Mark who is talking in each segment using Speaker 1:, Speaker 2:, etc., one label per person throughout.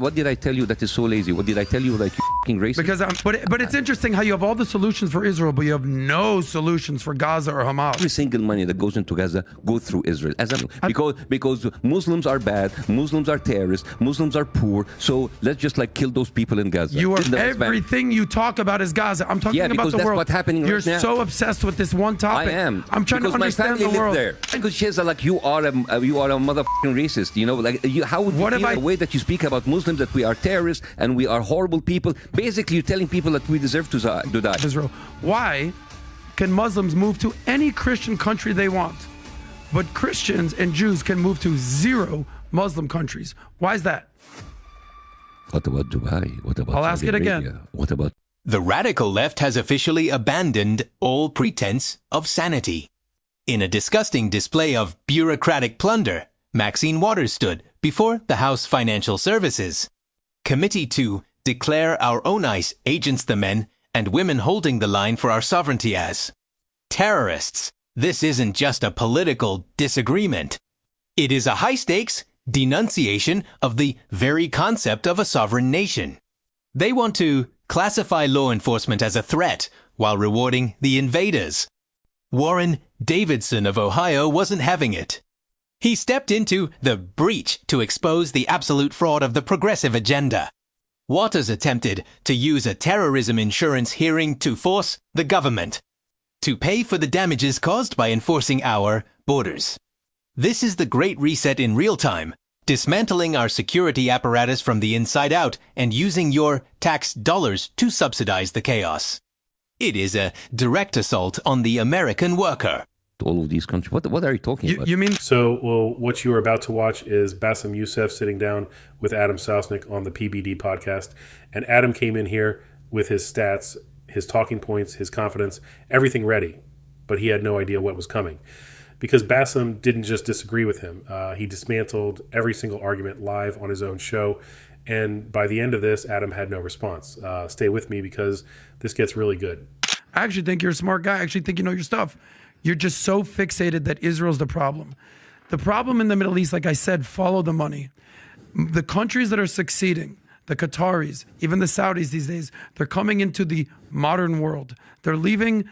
Speaker 1: What did I tell you that is so lazy? What did I tell you that you fucking racist?
Speaker 2: Because but it's interesting how you have all the solutions for Israel, but you have no solutions for Gaza or Hamas.
Speaker 1: Every single money that goes into Gaza goes through Israel. Because Muslims are bad, Muslims are terrorists, Muslims are poor. So let's just kill those people in Gaza.
Speaker 2: Everything you talk about is Gaza. I'm talking about the
Speaker 1: that's
Speaker 2: world.
Speaker 1: What's happening
Speaker 2: You're
Speaker 1: right now.
Speaker 2: so obsessed with this one topic.
Speaker 1: I am.
Speaker 2: I'm trying to understand the world.
Speaker 1: There. Because she says you are a motherfucking racist. How would you feel the way that you speak about Muslims, that we are terrorists and we are horrible people? Basically, you're telling people that we deserve to die.
Speaker 2: Israel. Why can Muslims move to any Christian country they want, but Christians and Jews can move to 0 Muslim countries? Why is that?
Speaker 1: What about Dubai? What about
Speaker 2: I'll ask it again.
Speaker 1: What about...
Speaker 3: The radical left has officially abandoned all pretense of sanity. In a disgusting display of bureaucratic plunder, Maxine Waters stood before the House Financial Services Committee to declare our own ICE agents the men and women holding the line for our sovereignty as terrorists. This isn't just a political disagreement. It is a high-stakes denunciation of the very concept of a sovereign nation. They want to classify law enforcement as a threat while rewarding the invaders. Warren Davidson of Ohio wasn't having it. He stepped into the breach to expose the absolute fraud of the progressive agenda. Waters attempted to use a terrorism insurance hearing to force the government to pay for the damages caused by enforcing our borders. This is the Great Reset in real time, dismantling our security apparatus from the inside out and using your tax dollars to subsidize the chaos. It is a direct assault on the American worker.
Speaker 1: All of these countries. What are you talking about?
Speaker 2: You mean...
Speaker 4: So, what you are about to watch is Bassem Youssef sitting down with Adam Sausnick on the PBD podcast. And Adam came in here with his stats, his talking points, his confidence, everything ready. But he had no idea what was coming. Because Bassem didn't just disagree with him. He dismantled every single argument live on his own show. And by the end of this, Adam had no response. Stay with me because this gets really good.
Speaker 2: I actually think you're a smart guy. I actually think you know your stuff. You're just so fixated that Israel's the problem. The problem in the Middle East, like I said, follow the money. The countries that are succeeding, the Qataris, even the Saudis these days, they're coming into the modern world. They're leaving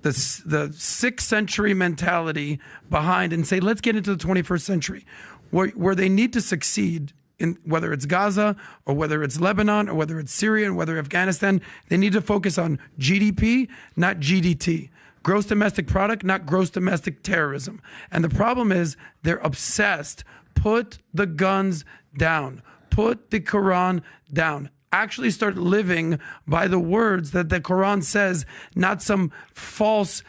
Speaker 2: the 6th century mentality behind and say, let's get into the 21st century. Where they need to succeed, in whether it's Gaza or whether it's Lebanon or whether it's Syria and whether Afghanistan, they need to focus on GDP, not GDT. Gross domestic product, not gross domestic terrorism. And the problem is they're obsessed. Put the guns down. Put the Quran down. Actually start living by the words that the Quran says, not some false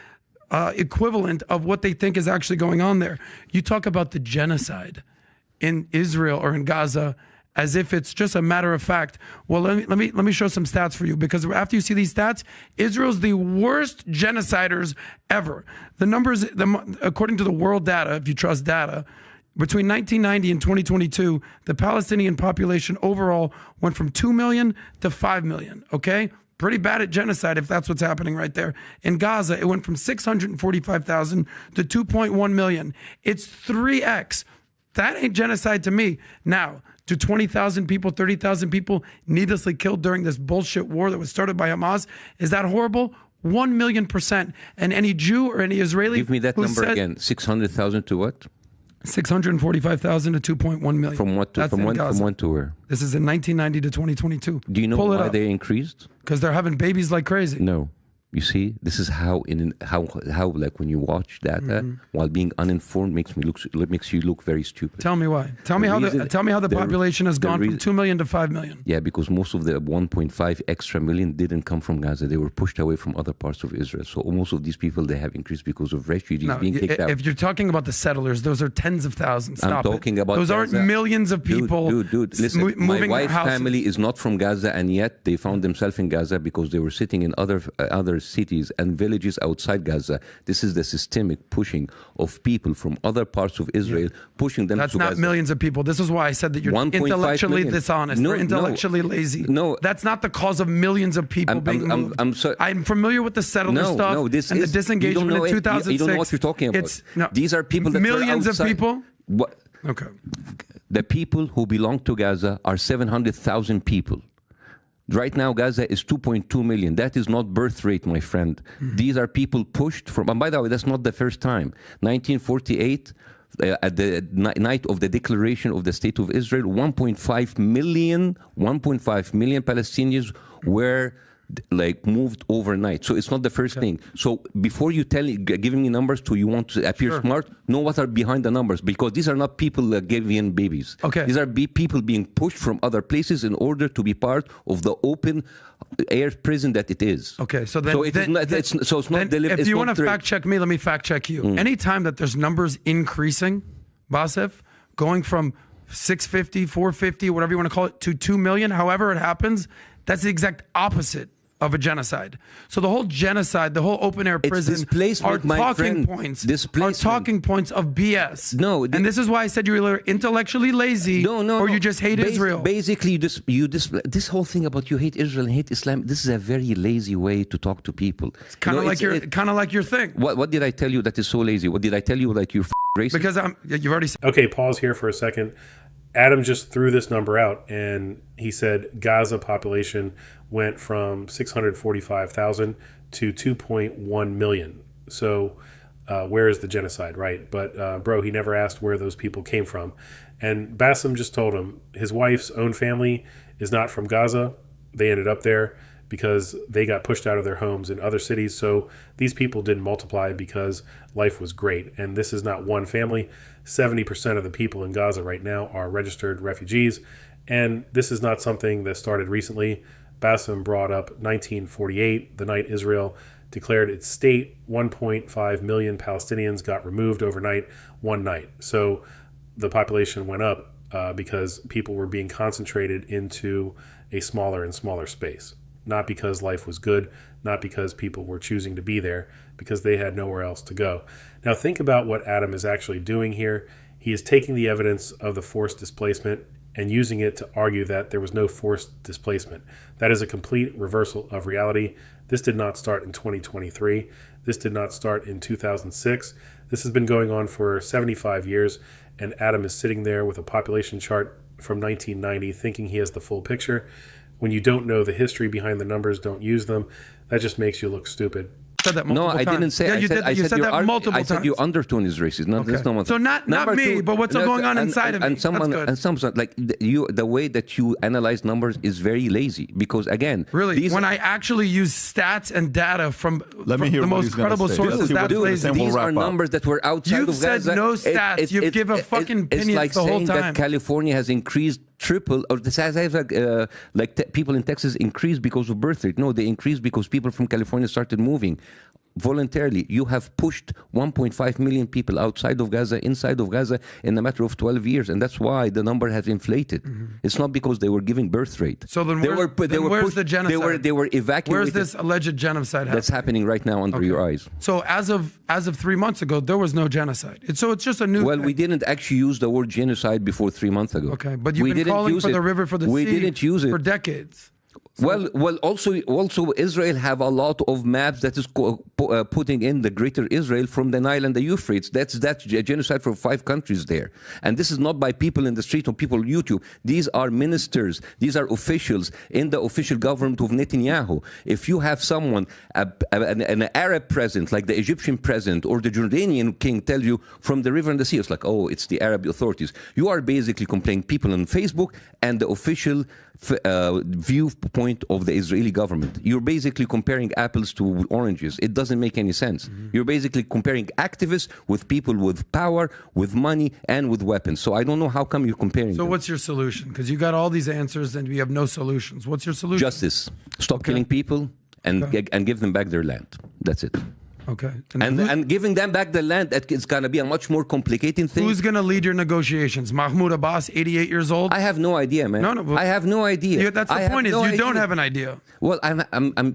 Speaker 2: equivalent of what they think is actually going on there. You talk about the genocide in Israel or in Gaza as if it's just a matter of fact. Well, let me show some stats for you, because after you see these stats, Israel's the worst genociders ever. The numbers, according to the world data, if you trust data, between 1990 and 2022, the Palestinian population overall went from 2 million to 5 million, okay? Pretty bad at genocide if that's what's happening right there. In Gaza, it went from 645,000 to 2.1 million. It's 3x. That ain't genocide to me. Now, do 20,000 people, 30,000 people needlessly killed during this bullshit war that was started by Hamas? Is that horrible? 1,000,000%. And any Jew or any Israeli...
Speaker 1: Give me that number again. 600,000 to what?
Speaker 2: 645,000 to 2.1 million.
Speaker 1: From what to, from when to where?
Speaker 2: This is in 1990 to 2022.
Speaker 1: Do you know why they increased?
Speaker 2: Because they're having babies like crazy.
Speaker 1: No. You see, this is how like when you watch data while being uninformed makes you look very stupid.
Speaker 2: Tell me why. Tell me how the population has gone from 2 million to 5 million.
Speaker 1: Yeah, because most of the 1.5 extra million didn't come from Gaza. They were pushed away from other parts of Israel. So most of these people, they have increased because of refugees being kicked out.
Speaker 2: If you're talking about the settlers, those are tens of thousands. Stop
Speaker 1: I'm talking about
Speaker 2: those
Speaker 1: Gaza.
Speaker 2: Aren't millions of people.
Speaker 1: Dude, listen. My wife's family is not from Gaza, and yet they found themselves in Gaza because they were sitting in other cities and villages outside Gaza. This is the systemic pushing of people from other parts of Israel, pushing them to Gaza.
Speaker 2: That's not millions of people. This is why I said that you're intellectually dishonest. You're intellectually lazy.
Speaker 1: No.
Speaker 2: That's not the cause of millions of people being moved. I'm familiar with the settler stuff and the disengagement in 2006.
Speaker 1: You don't know what you're talking about. These are people that
Speaker 2: millions of people?
Speaker 1: What?
Speaker 2: Okay.
Speaker 1: The people who belong to Gaza are 700,000 people. Right now, Gaza is 2.2 million. That is not birth rate, my friend. These are people pushed from, and by the way, that's not the first time. 1948, at the night of the declaration of the State of Israel, 1.5 million Palestinians were like moved overnight. So it's not the first thing. So before you giving me numbers you want to appear smart, know what are behind the numbers, because these are not people giving babies.
Speaker 2: Okay.
Speaker 1: These are people being pushed from other places in order to be part of the open air prison that it is.
Speaker 2: Okay, so then,
Speaker 1: it's not delivered.
Speaker 2: If you want to fact check me, let me fact check you. Anytime that there's numbers increasing, Basif, going from 650, 450, whatever you want to call it, to 2 million, however it happens, that's the exact opposite of a genocide. So the whole genocide, the whole open air prison are talking points. Are talking points of BS.
Speaker 1: No,
Speaker 2: and this is why I said you were intellectually lazy. Or you just hate Israel.
Speaker 1: Basically, this whole thing about you hate Israel and hate Islam. This is a very lazy way to talk to people.
Speaker 2: It's kind of like your thing.
Speaker 1: What did I tell you that is so lazy? What did I tell you like you're racist?
Speaker 2: Because you've already said.
Speaker 4: Okay, pause here for a second. Adam just threw this number out, and he said Gaza population went from 645,000 to 2.1 million. So where is the genocide, right? But bro, he never asked where those people came from. And Bassem just told him his wife's own family is not from Gaza. They ended up there because they got pushed out of their homes in other cities. So these people didn't multiply because life was great. And this is not one family. 70% of the people in Gaza right now are registered refugees. And this is not something that started recently. Bassem brought up 1948, the night Israel declared its state. 1.5 million Palestinians got removed overnight, one night. So the population went up because people were being concentrated into a smaller and smaller space. Not because life was good, not because people were choosing to be there, because they had nowhere else to go. Now think about what Adam is actually doing here. He is taking the evidence of the forced displacement and using it to argue that there was no forced displacement. That is a complete reversal of reality. This did not start in 2023. This did not start in 2006. This has been going on for 75 years, and Adam is sitting there with a population chart from 1990 thinking he has the full picture. When you don't know the history behind the numbers, don't use them. That just makes you look stupid.
Speaker 2: Said that multiple times.
Speaker 1: I didn't say.
Speaker 2: Yeah, you said that multiple times.
Speaker 1: I said your undertone is racist.
Speaker 2: So not me, but what's going on inside of me.
Speaker 1: And someone like the way that you analyze numbers is very lazy, because again,
Speaker 2: really, when I actually use stats and data from the most credible sources, that's lazy.
Speaker 1: These are numbers that were outside of Gaza.
Speaker 2: You've said no stats. You've given fucking opinions
Speaker 1: like
Speaker 2: the whole time.
Speaker 1: That California has increased triple, or the size people in Texas increased because of birth rate. No, they increased because people from California started moving voluntarily. You have pushed 1.5 million people outside of Gaza, inside of Gaza in a matter of 12 years, and that's why the number has inflated. It's not because they were giving birth rate.
Speaker 2: So then where's the genocide?
Speaker 1: They were evacuated.
Speaker 2: Where's this alleged genocide happening?
Speaker 1: That's happening right now under your eyes.
Speaker 2: So as of 3 months ago, there was no genocide. So it's just a new thing.
Speaker 1: We didn't actually use the word genocide before 3 months ago.
Speaker 2: Okay, but you've been calling for the river for the sea.
Speaker 1: We didn't use it
Speaker 2: for decades.
Speaker 1: Well, also Israel have a lot of maps that is putting in the greater Israel from the Nile and the Euphrates. That's genocide for 5 countries there. And this is not by people in the street or people on YouTube. These are ministers. These are officials in the official government of Netanyahu. If you have someone, an Arab president, like the Egyptian president or the Jordanian king, tell you from the river and the sea, it's like, oh, it's the Arab authorities. You are basically complaining people on Facebook and the official viewpoint of the Israeli government. You're basically comparing apples to oranges. It doesn't make any sense. You're basically comparing activists with people with power, with money, and with weapons. So I don't know how come you're comparing them.
Speaker 2: What's your solution? Because you got all these answers and we have no solutions. What's your solution?
Speaker 1: Justice. Stop killing people and give them back their land. That's it.
Speaker 2: Okay.
Speaker 1: And giving them back the land, it's going to be a much more complicated thing.
Speaker 2: Who's going to lead your negotiations? Mahmoud Abbas, 88 years old?
Speaker 1: I have no idea, man.
Speaker 2: No,
Speaker 1: I have no idea.
Speaker 2: That's the point, you don't have an idea.
Speaker 1: Well,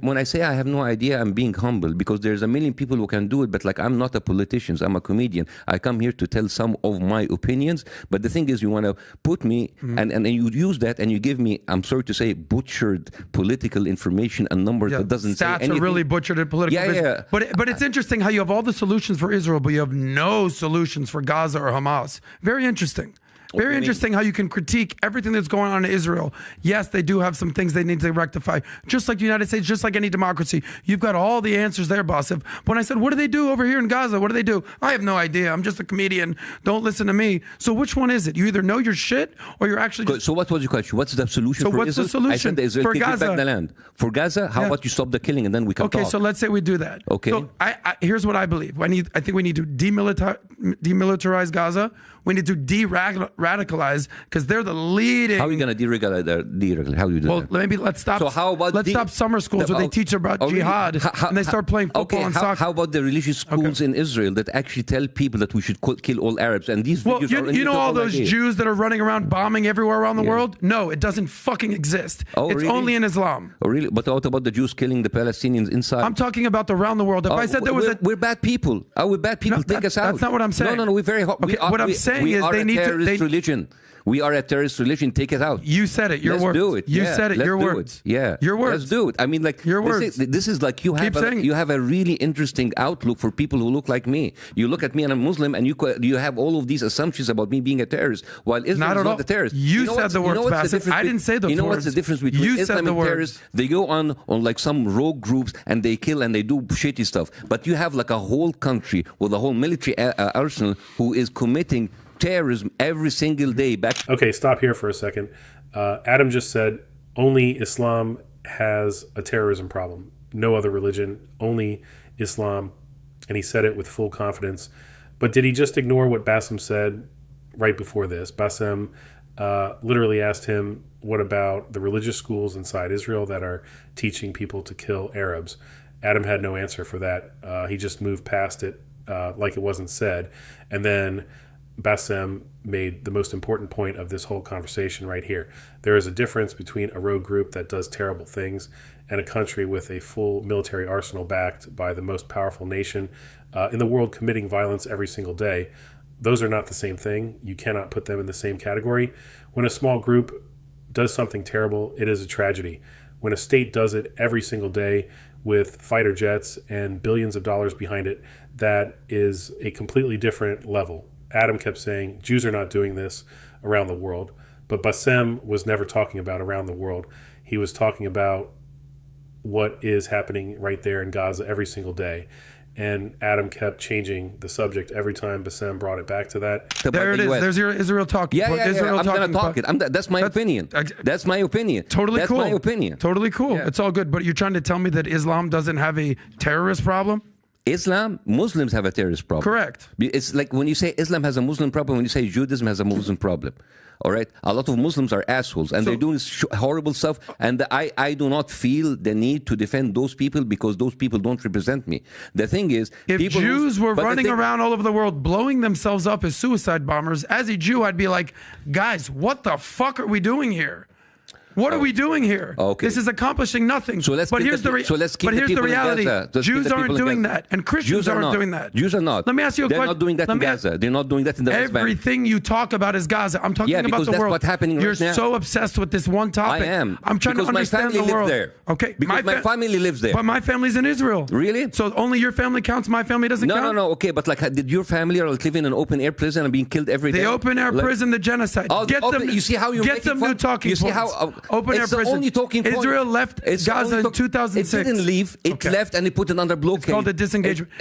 Speaker 1: when I say I have no idea, I'm being humble, because there's a million people who can do it, but like, I'm not a politician, I'm a comedian. I come here to tell some of my opinions, but the thing is, you want to put me, and you use that, and you give me, I'm sorry to say, butchered political information and numbers that doesn't say anything.
Speaker 2: Stats are really butchered at political
Speaker 1: yeah.
Speaker 2: But it's interesting how you have all the solutions for Israel, but you have no solutions for Gaza or Hamas. Very interesting. Very interesting how you can critique everything that's going on in Israel. Yes, they do have some things they need to rectify, just like the United States, just like any democracy. You've got all the answers there, Bassem. When I said, what do they do over here in Gaza? What do they do? I have no idea. I'm just a comedian. Don't listen to me. So which one is it? You either know your shit or you're actually just...
Speaker 1: So what was your question? What's the solution for
Speaker 2: what's
Speaker 1: Israel?
Speaker 2: the solution
Speaker 1: I said the Israel
Speaker 2: for
Speaker 1: take
Speaker 2: Gaza?
Speaker 1: back the land. For Gaza, how about you stop the killing and then we can talk?
Speaker 2: Okay, so let's say we do that.
Speaker 1: Okay.
Speaker 2: So here's what I believe. I think we need to demilitarize Gaza. We need to de-radicalize because they're the leading...
Speaker 1: How are you going to deregulate? How do you do that?
Speaker 2: Well, maybe let's stop.
Speaker 1: So how about
Speaker 2: stop summer schools where they teach about jihad and they start playing football and soccer.
Speaker 1: How about the religious schools in Israel that actually tell people that we should kill all Arabs? And these videos are...
Speaker 2: You know all those Jews that are running around bombing everywhere around the world? No, it doesn't fucking exist. It's
Speaker 1: really?
Speaker 2: only in Islam.
Speaker 1: Oh, really? But what about the Jews killing the Palestinians inside?
Speaker 2: I'm talking about around the world. If I said there was
Speaker 1: we're bad people. We're bad people. Take us out.
Speaker 2: That's not what I'm saying.
Speaker 1: No, we're very hot.
Speaker 2: Okay, what I'm saying is they need to...
Speaker 1: religion. We are a terrorist religion. Take it out.
Speaker 2: You said it. Your words.
Speaker 1: Let's do it.
Speaker 2: You said it. Your words.
Speaker 1: Yeah.
Speaker 2: Your words.
Speaker 1: Let's do it. I mean, like
Speaker 2: your words.
Speaker 1: This is like you have a really interesting outlook for people who look like me. You look at me and I'm Muslim, and you have all of these assumptions about me being a terrorist, while Islam is not a terrorist.
Speaker 2: You said the words, Bassem. I didn't say those words.
Speaker 1: You know what's the difference between Islam and terrorists? They go on like some rogue groups and they kill and they do shitty stuff. But you have like a whole country with a whole military arsenal who is committing terrorism every single day.
Speaker 4: Okay, stop here for a second. Adam just said only Islam has a terrorism problem. No other religion, only Islam. And he said it with full confidence. But did he just ignore what Bassem said right before this? Bassem literally asked him, what about the religious schools inside Israel that are teaching people to kill Arabs? Adam had no answer for that. He just moved past it like it wasn't said. And then Bassem made the most important point of this whole conversation right here. There is a difference between a rogue group that does terrible things and a country with a full military arsenal backed by the most powerful nation in the world committing violence every single day. Those are not the same thing. You cannot put them in the same category. When a small group does something terrible, it is a tragedy. When a state does it every single day with fighter jets and billions of dollars behind it, that is a completely different level. Adam kept saying Jews are not doing this around the world, but Bassem was never talking about around the world. He was talking about what is happening right there in Gaza every single day. And Adam kept changing the subject every time Bassem brought it back to that.
Speaker 2: There it is. There's your Israel talking.
Speaker 1: Yeah. I'm going to talk it. That's my opinion. That's my opinion.
Speaker 2: Totally cool.
Speaker 1: That's my opinion.
Speaker 2: Totally cool. Yeah. It's all good. But you're trying to tell me that Islam doesn't have a terrorist problem?
Speaker 1: Muslims have a terrorist problem.
Speaker 2: Correct.
Speaker 1: It's like when you say Islam has a Muslim problem, when you say Judaism has a Muslim problem. All right? A lot of Muslims are assholes and they're doing horrible stuff. And I do not feel the need to defend those people because those people don't represent me. The thing is...
Speaker 2: If Jews were running around all over the world blowing themselves up as suicide bombers, as a Jew, I'd be like, guys, what the fuck are we doing here? What are we doing here?
Speaker 1: Okay.
Speaker 2: This is accomplishing nothing.
Speaker 1: But here's the
Speaker 2: reality. Jews aren't doing that, and Christians aren't doing that.
Speaker 1: Jews are not.
Speaker 2: Let me ask you a question.
Speaker 1: They're not doing that in Gaza. They're not doing that in the West Bank.
Speaker 2: Everything you talk about is Gaza. I'm talking about the world.
Speaker 1: Because that's what's happening right now.
Speaker 2: You're so obsessed with this one topic.
Speaker 1: I am.
Speaker 2: I'm trying to understand the world.
Speaker 1: There.
Speaker 2: Okay.
Speaker 1: Because my family lives there.
Speaker 2: But my family's in Israel.
Speaker 1: Really?
Speaker 2: So only your family counts. My family doesn't count.
Speaker 1: No. Okay, but like, did your family live in an open air prison and being killed every day?
Speaker 2: The open air prison, the genocide.
Speaker 1: You see how you're
Speaker 2: get some new talking points. You see how
Speaker 1: open air prison.
Speaker 2: Israel left Gaza in 2006.
Speaker 1: It didn't leave. It left and it put it under blockade.
Speaker 2: It's called a disengagement.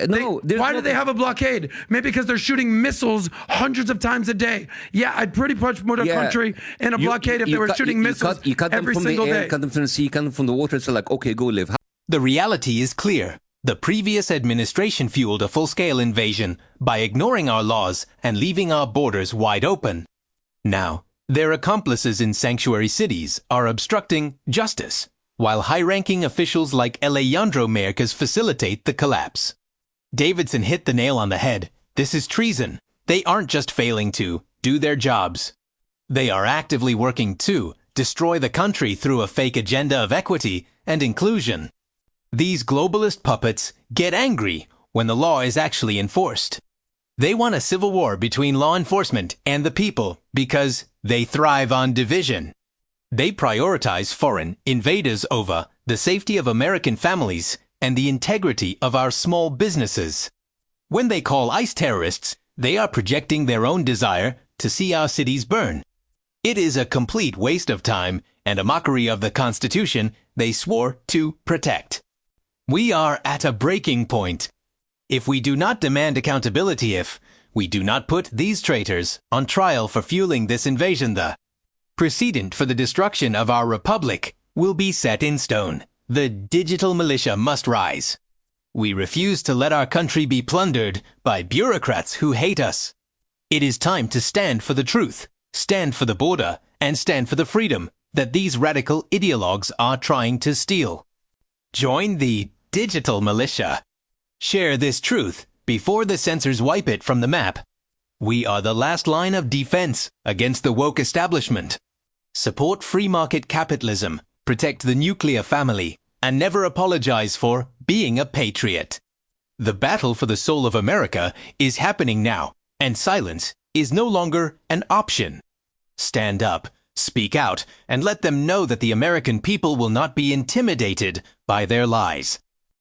Speaker 2: Why do they have a blockade? Maybe because they're shooting missiles hundreds of times a day. Yeah, I'd pretty much put a country in a blockade if they were shooting missiles every single day.
Speaker 1: You cut them from the sea, cut them from the water. It's like, okay, go live.
Speaker 3: The reality is clear. The previous administration fueled a full-scale invasion by ignoring our laws and leaving our borders wide open. Now, their accomplices in sanctuary cities are obstructing justice, while high-ranking officials like Alejandro Mayorkas facilitate the collapse. Davidson hit the nail on the head. This is treason. They aren't just failing to do their jobs. They are actively working to destroy the country through a fake agenda of equity and inclusion. These globalist puppets get angry when the law is actually enforced. They want a civil war between law enforcement and the people because they thrive on division. They prioritize foreign invaders over the safety of American families and the integrity of our small businesses. When they call ICE terrorists, they are projecting their own desire to see our cities burn. It is a complete waste of time and a mockery of the Constitution they swore to protect. We are at a breaking point. If we do not demand accountability, if we do not put these traitors on trial for fueling this invasion, the precedent for the destruction of our republic will be set in stone. The digital militia must rise. We refuse to let our country be plundered by bureaucrats who hate us. It is time to stand for the truth, stand for the border, and stand for the freedom that these radical ideologues are trying to steal. Join the digital militia. Share this truth before the censors wipe it from the map. We are the last line of defense against the woke establishment. Support free market capitalism, protect the nuclear family, and never apologize for being a patriot. The battle for the soul of America is happening now, and silence is no longer an option. Stand up, speak out, and let them know that the American people will not be intimidated by their lies.